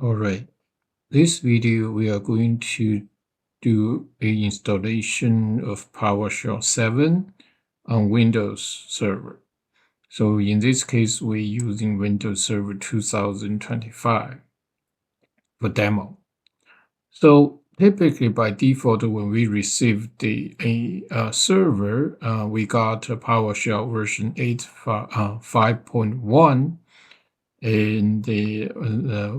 All right, this video we are going to do a installation of PowerShell 7 on Windows Server. So in this case, we're using Windows Server 2025 for demo. So typically by default, when we receive a server, we got a PowerShell version 5.1 and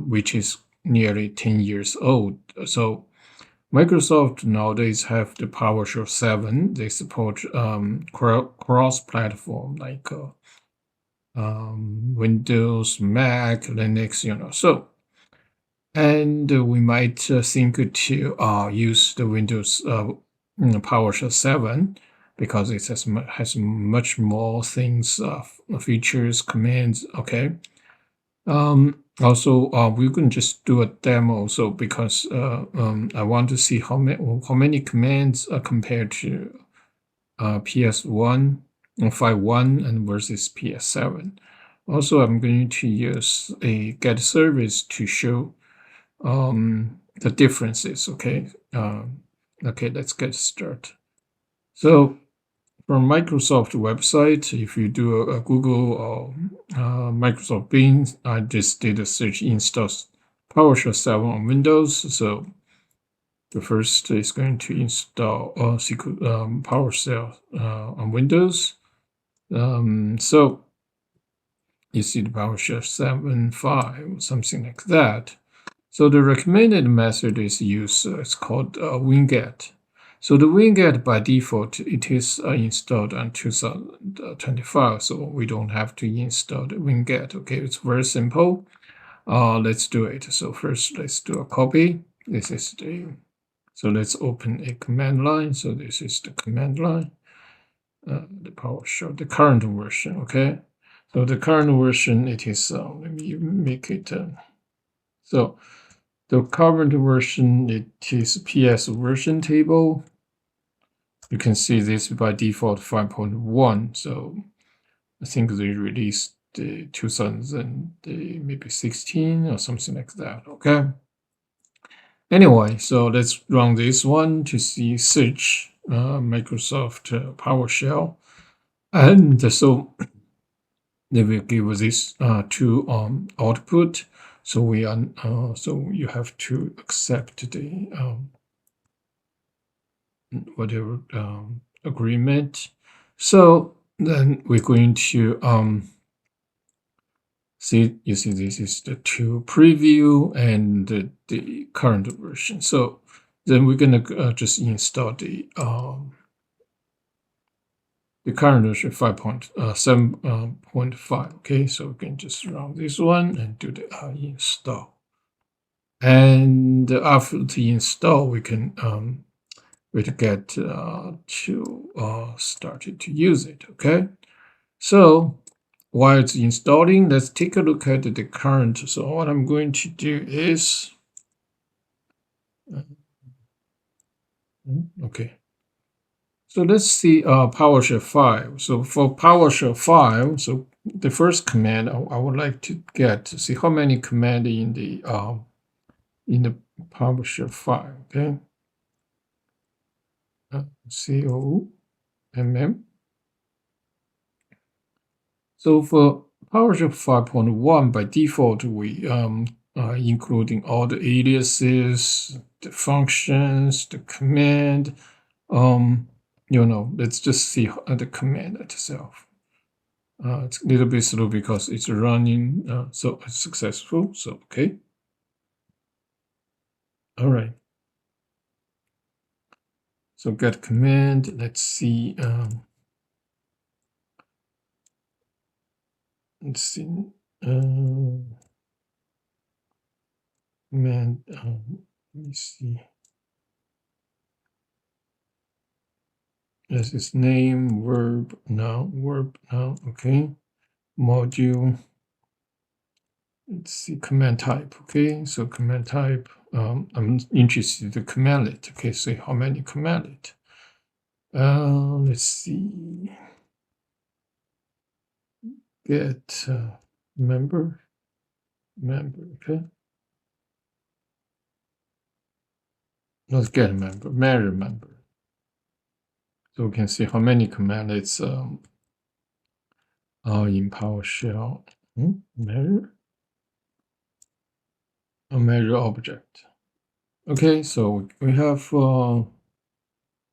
which is nearly 10 years old. So Microsoft nowadays have the PowerShell 7. They support cross-platform like Windows, Mac, Linux, So, and we might think to use the Windows PowerShell 7 because it has much more things, features, commands. Okay. Also, we can just do a demo. So because I want to see how many commands are compared to PS1 5.1 and versus PS7. Also, I'm going to use a get service to show the differences. Okay. Okay, let's get started. So from Microsoft website, if you do a Google or Microsoft Bing, I just did a search installs PowerShell 7 on Windows. So the first is going to install PowerShell on Windows. So you see the PowerShell 7.5, something like that. So the recommended method is use, it's called winget. So the winget by default, it is installed on 2025, so we don't have to install the winget. Okay, it's very simple. Let's do it. So first, let's do a copy. So let's open a command line. So this is the command line, the PowerShell, the current version. Okay, so the current version, it is, let me make it, so the current version, it is PS version table. You can see this by default 5.1. So I think they released the 2000 maybe 16 or something like that. Okay. Anyway, so let's run this one to see search Microsoft PowerShell, and so they will give this two output. So we are so you have to accept the whatever agreement. So then we're going to see, you see this is the two preview and the current version. So then we're gonna just install the current version 5.7.5. Okay, so we can just run this one and do the install. And after the install, we can get to started to use it. Okay, so while it's installing, let's take a look at the current. So what I'm going to do is okay. So let's see PowerShell 5. So for PowerShell 5, so the first command I would like to get to see how many command in the PowerShell 5. Okay, COMM. So for PowerShell 5.1, by default, we including all the aliases, the functions, the command. Let's just see the command itself. It's a little bit slow because it's running, so it's successful. So okay. All right. So get command. Let's see. Let's see. Command. Let me see. This is name, verb now, okay. Module. Let's see, command type. Okay, so command type. I'm interested in commandlet. Okay, so how many commandlet? Let's see. Get member. Okay. Not get member, measure member. So we can see how many command it's in PowerShell. Measure a measure object. Okay, so we have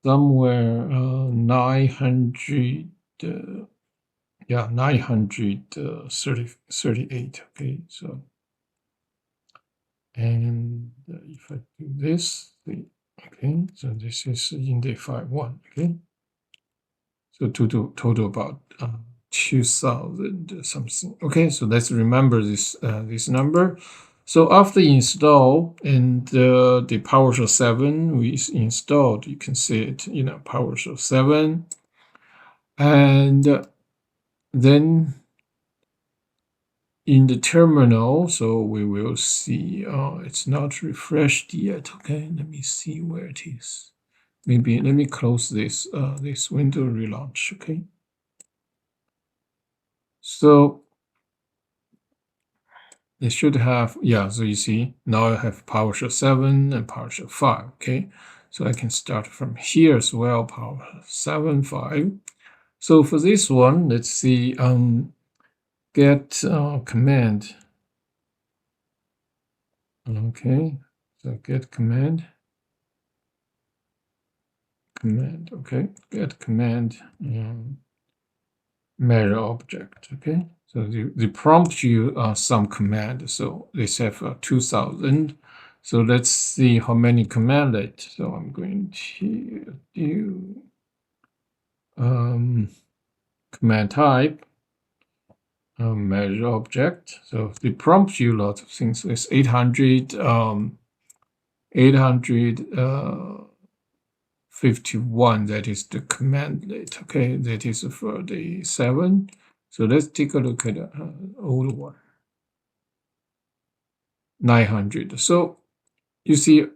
somewhere 900. Yeah, 938. Okay, so and if I do this, okay, so this is index.1. Okay, so total about 2000 something. Okay, so let's remember this number. So after install and the PowerShell 7 we installed, you can see it, PowerShell 7, and then in the terminal, so we will see, it's not refreshed yet. Okay, let me see where it is. Maybe let me close this this window, relaunch. Okay, so it should have, yeah, so you see now I have PowerShell 7 and PowerShell 5. Okay, so I can start from here as well, PowerShell 7, 5. So for this one, let's see, get command. Okay, so get command. Okay, get command measure object. Okay, so they prompt you some command. So they have 2000. So let's see how many command it. So I'm going to do command type measure object. So they prompt you lots of things. So it's 800 51, that is the commandlet. Okay, that is for the 7. So let's take a look at the old one, 900. So you see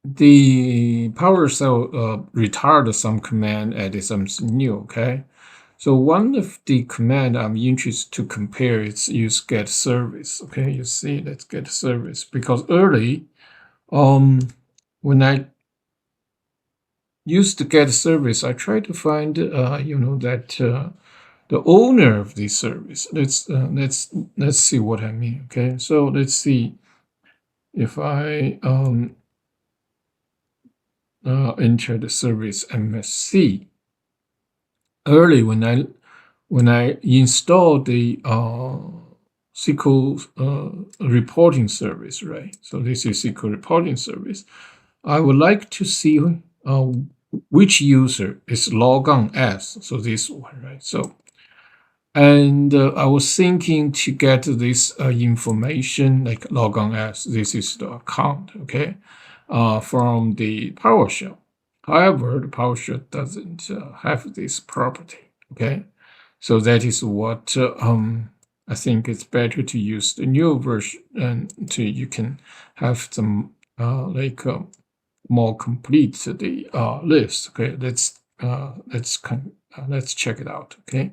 the PowerShell retired some command, added something new. Okay, so one of the command I'm interested to compare is use get service. Okay, you see, let's get service, because early when I used to get service, I try to find that the owner of this service. Let's see what I mean. Okay, so let's see if I enter the service MSC. Early when I installed the SQL reporting service, right? So this is SQL reporting service. I would like to see which user is logged on as. So this one, right? So, and I was thinking to get this information, like log on as, this is the account, okay, from the PowerShell. However, the PowerShell doesn't have this property, okay? So that is what I think it's better to use the new version, and you can have some more complete the list. Okay, let's check it out. Okay,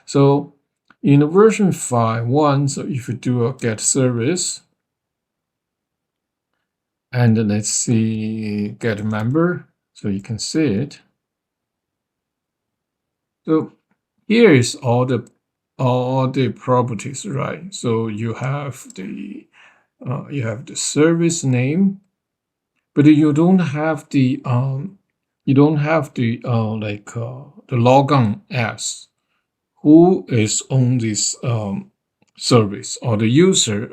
so in the version 5.1, so if you do a get service, and let's see get member, so you can see it. So here is all the properties, right? So you have the service name, but you don't have the the logon as who is on this service, or the user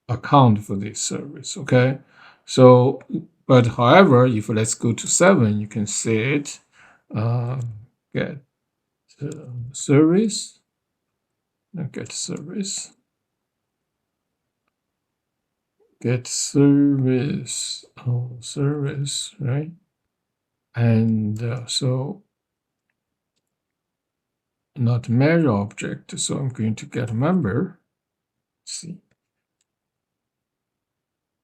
account for this service. Okay, so but however, if let's go to 7, you can see it. Get service, get service, get service, service, right? And so not measure object, so I'm going to get a member. Let's see.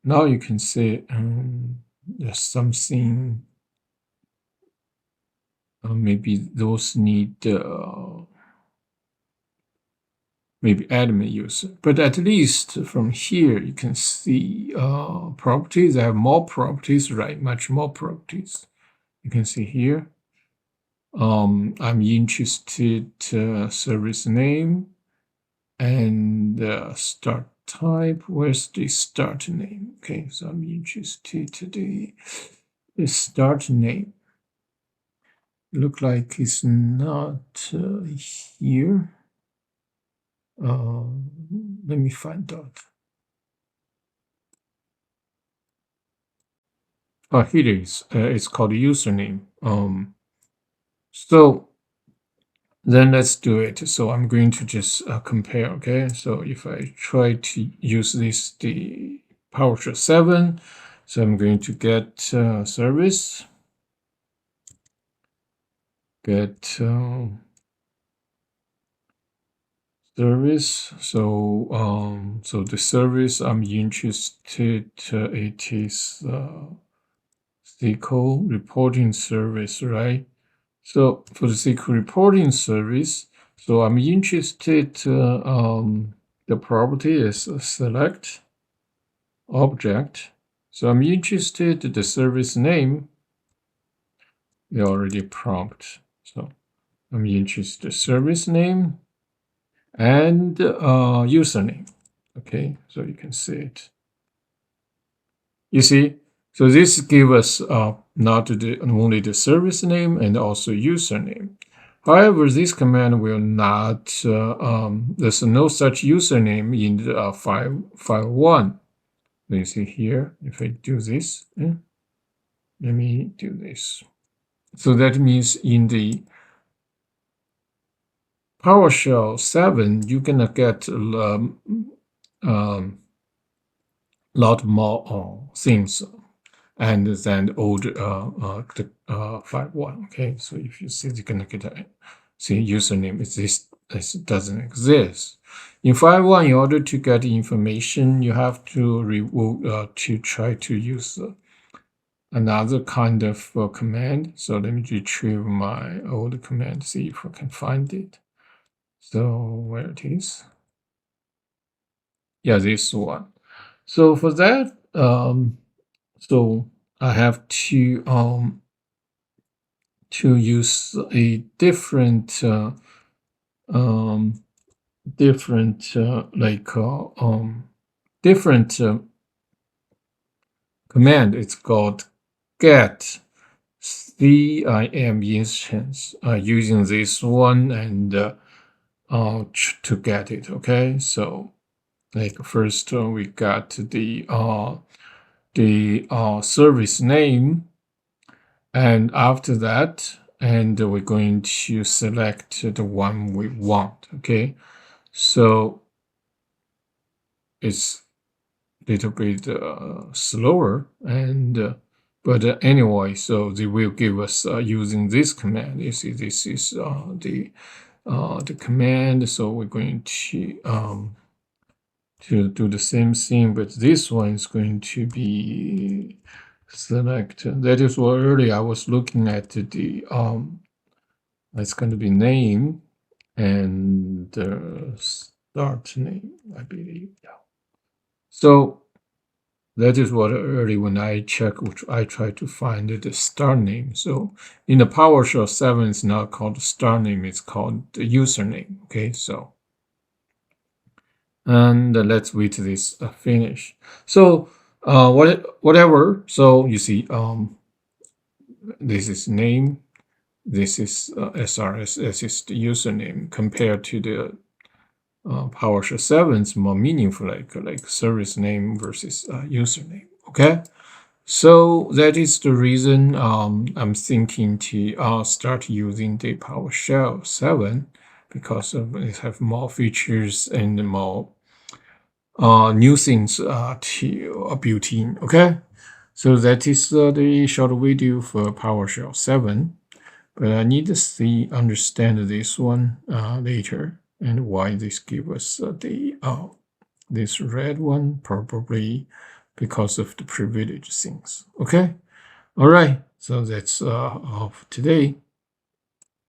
Now you can see there's something, maybe those need maybe admin user. But at least from here, you can see properties. I have more properties, right? Much more properties. You can see here. I'm interested service name and start type. Where's the start name? Okay, so I'm interested to the start name. Look like it's not here. Let me find out. Oh, here it is. It's called username. So then let's do it. So I'm going to just compare. Okay. So if I try to use the PowerShell 7, so I'm going to get service, get service. So the service I'm interested, it is SQL reporting service, right? So for the SQL reporting service, so I'm interested, the property is select object. So I'm interested the service name. We already prompt. So I'm interested the service name and username. Okay, so you can see it. You see, so this gives us not only the service name and also username. However, this command will not, there's no such username in the file1. You see here, if I do this, let me do this. So that means in the PowerShell 7, you're gonna get lot more things and then old 5.1. Okay, so if you see, you're gonna get a username is this doesn't exist. In 5.1, in order to get information, you have to to try to use another kind of command. So let me retrieve my old command, see if I can find it. So where it is? Yeah, this one. So for that, so I have to use a different different command. It's called get CIM instance using this one and to get it. Okay, so like first we got the service name, and after that, and we're going to select the one we want. Okay, so it's a little bit slower, and but anyway, so they will give us using this command. You see, this is the command. So we're going to do the same thing, but this one is going to be select. That is what earlier I was looking at the it's going to be name and start name, I believe. Yeah. So that is what early when I check, which I try to find the start name. So in the PowerShell 7, it's not called start name, it's called the username. Okay, so and let's wait till this finish. So whatever. So you see, this is name, this is SRS, this is the username compared to the PowerShell 7 is more meaningful, like service name versus username. Okay, so that is the reason I'm thinking to start using the PowerShell 7 because it have more features and more new things to built in. Okay, so that is the short video for PowerShell 7. But I need to understand this one later and why this give us the this red one, probably because of the privilege things. Okay, all right. So that's all for today.